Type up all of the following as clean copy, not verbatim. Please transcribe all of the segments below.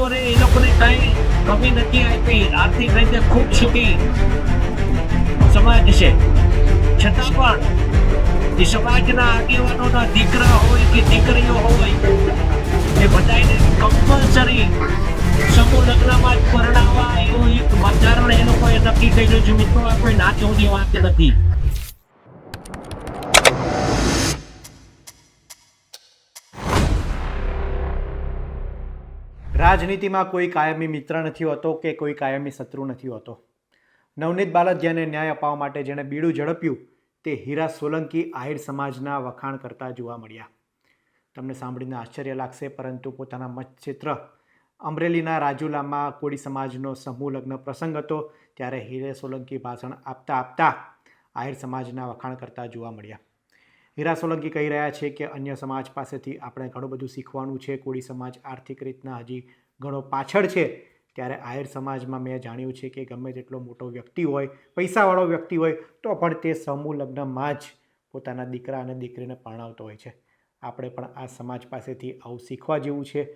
ઈશ્વરે એ લોકોને કઈ કમી નથી આપી. આર્થિક રીતે ખૂબ સુખી સમાજ છે, છતાં પણ એ સમાજના આગેવાનોના દીકરા હોય કે દીકરીઓ હોય એ બધાને કમ્પલસરી સમૂહ લગ્નમાં જ પરણાવવા એવું એક બંધારણ એ લોકોએ નક્કી કર્યું છે. મિત્રો, આ કોઈ નાચોની વાત નથી. રાજનીતિમાં કોઈ કાયમી મિત્ર નથી હોતો કે કોઈ કાયમી શત્રુ નથી હોતો. નવનીત બાલદિયાને ન્યાય અપાવવા માટે જેણે બીડું ઝડપ્યું તે હીરા સોલંકી આહિર સમાજના વખાણ કરતા જોવા મળ્યા. તમને સાંભળીને આશ્ચર્ય લાગશે, પરંતુ પોતાના મતક્ષેત્ર અમરેલીના રાજુલામાં કોળી સમાજનો સમૂહ લગ્ન પ્રસંગ હતો, ત્યારે હીરા સોલંકી ભાષણ આપતા આપતા આહિર સમાજના વખાણ કરતા જોવા મળ્યા. હીરા સોલંકી કહી રહ્યા છે કે અન્ય સમાજ પાસેથી આપણે ઘણું બધું શીખવાનું છે. કોળી સમાજ આર્થિક રીતના હજી ઘણો પાછળ છે, ત્યારે આહિર સમાજમાં મેં જાણ્યું છે કે ગમે તેટલો મોટો વ્યક્તિ હોય, પૈસાવાળો વ્યક્તિ હોય, તો પણ તે સમૂહ લગ્નમાં જ પોતાના દીકરા અને દીકરીને પરણાવતો હોય છે. આપણે પણ આ સમાજ પાસેથી આવું શીખવા જેવું છે.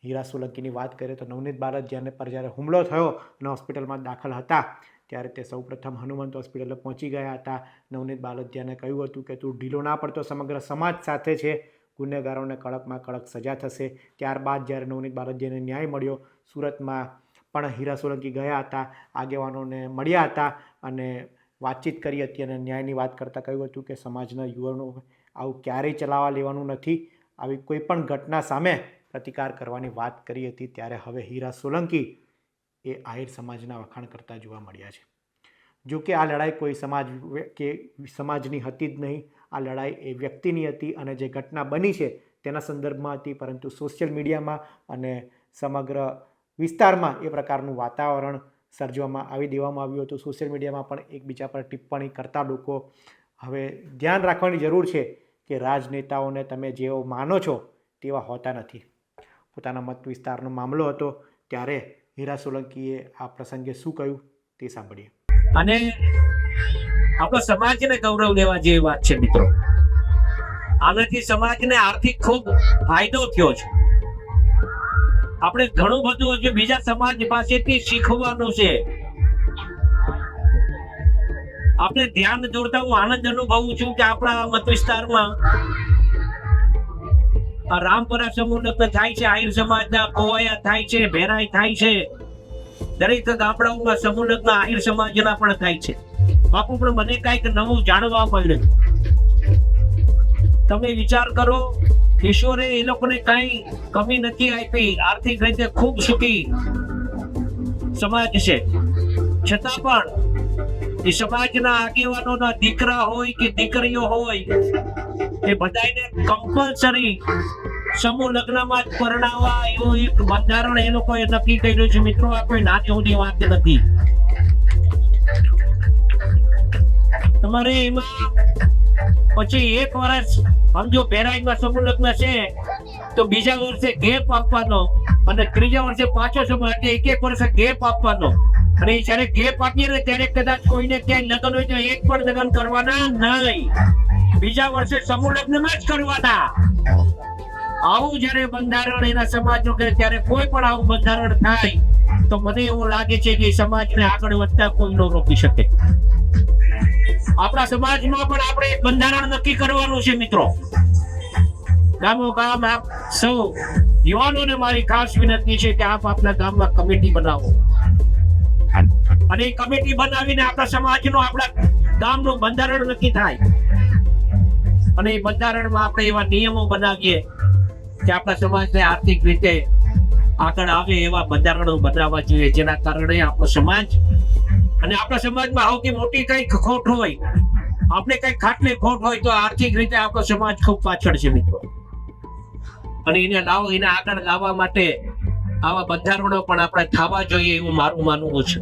હીરા સોલંકીની વાત કરીએ તો નવનીત બાલદિયાને પર જ્યારે હુમલો થયો અને હોસ્પિટલમાં દાખલ હતા, ત્યારે તે સૌપ્રથમ હનુમંત હોસ્પિટલે પહોંચી ગયા હતા. નવનીત બાલદિયાને કહ્યું હતું કે તું ઢીલો ના પડતો, સમગ્ર સમાજ સાથે છે, ગુનેગારોને કડકમાં કડક સજા થશે. ત્યારબાદ જ્યારે નવનીત બાલદિયાને ન્યાય મળ્યો, સુરતમાં પણ હીરા સોલંકી ગયા હતા, આગેવાનોને મળ્યા હતા અને વાતચીત કરી હતી અને ન્યાયની વાત કરતાં કહ્યું હતું કે સમાજના યુવાનો આવું ક્યારેય ચલાવવા લેવાનું નથી. આવી કોઈ પણ ઘટના સામે પ્રતિકાર કરવાની વાત કરી હતી. ત્યારે હવે હીરા સોલંકી એ આહિર સમાજના વખાણ કરતા જોવા મળ્યા છે. જો કે આ લડાઈ કોઈ સમાજ કે સમાજની હતી જ નહીં, આ લડાઈ એ વ્યક્તિની હતી અને જે ઘટના બની છે તેના સંદર્ભમાં હતી. પરંતુ સોશિયલ મીડિયામાં અને સમગ્ર વિસ્તારમાં એ પ્રકારનું વાતાવરણ સર્જવામાં આવી દેવામાં આવ્યું હતું. સોશિયલ મીડિયામાં પણ એકબીજા પર ટિપ્પણી કરતા લોકો હવે ધ્યાન રાખવાની જરૂર છે કે રાજનેતાઓને તમે જેવો માનો છો તેવા હોતા નથી. પોતાના મત વિસ્તારનો મામલો હતો, ત્યારે હીરા સોલંકીએ આ પ્રસંગે શું કહ્યું તે સાંભળીએ. અને આપણો સમાજને ગૌરવ લેવા જેવી વાત છે. મિત્રો, આનાથી સમાજને આર્થિક ખૂબ ફાયદો થયો છે. આપણે ઘણું બધું હજુ બીજા સમાજ પાસેથી શીખવાનું છે. આપણે ધ્યાન દોરતા હું આનંદ અનુભવું છું કે આપણા મત વિસ્તારમાં રામપરા સમૂહ લગ્ન થાય છે, આહિર સમાજના કોવાયા થાય છે, ભેરાઈ થાય છે. દરેક ગામડાઓમાં સમૂહ લગ્ન આહિર સમાજના પણ થાય છે. બાપુ, પણ મને કઈક નવું જાણવા મળ્યું. તમે વિચાર કરો, ઈશ્વરે એ લોકોને કઈ કમી નથી આપી. આર્થિક રીતે ખૂબ સુખી સમાજ છે, છતાં પણ એ સમાજના આગેવાનોના દીકરા હોય કે દીકરીઓ હોય એ બધાને કમ્પલસરી સમૂહ લગ્નમાં જ પરણાવવા એવું એક બંધારણ એ લોકોએ નક્કી કર્યું છે. મિત્રો, આ કોઈ નાચોની વાત નથી. તમારે એમાં પછી એક વર્ષ સમજો ભેરાઈમાં સમૂહ લગ્ન છે તો બીજા વર્ષે ગેપ આપવાનો અને ત્રીજા વર્ષે પાછો સમૂહ, એટલે એક વર્ષે ગેપ આપવાનો. અને જયારે ગેપ આપીએ ને ત્યારે કદાચ કોઈને ક્યાંય લગ્ન હોય તો એક પણ લગ્ન કરવાના નહીં, બીજા વર્ષે સમૂહ લગ્નમાં જ કરવાના. આવું જયારે બંધારણ એના સમાજનું કરે ત્યારે કોઈ પણ આવું બંધારણ થાય તો મને એવું લાગે છે કે સમાજને આગળ વધતા કોઈ ન રોકી શકે. આપણા સમાજમાં પણ આપણે એક બંધારણ નક્કી કરવાનું છે. મિત્રો, ગામો ગામ આપ સૌ યુવાનોને મારી ખાસ વિનંતી છે કે આપ આપના ગામમાં કમિટી બનાવો અને એ કમિટી બનાવીને આપણા સમાજનું, આપણા ગામનું બંધારણ નક્કી થાય. અને એ બંધારણમાં આપણે એવા નિયમો બનાવીએ કે આપણા સમાજને આર્થિક રીતે આગળ આવે એવા બંધારણો બનાવવા જોઈએ, જેના કારણે આપણો સમાજ અને આપણા સમાજમાં સૌથી મોટી કઈક ખોટ હોય, આપણે કઈક ખાટલી ખોટ હોય તો આર્થિક રીતે આપણો સમાજ ખૂબ પાછળ છે. મિત્રો, અને એને આગળ લાવવા માટે આવા બંધારણો પણ આપણે થવા જોઈએ એવું મારું માનવું છે.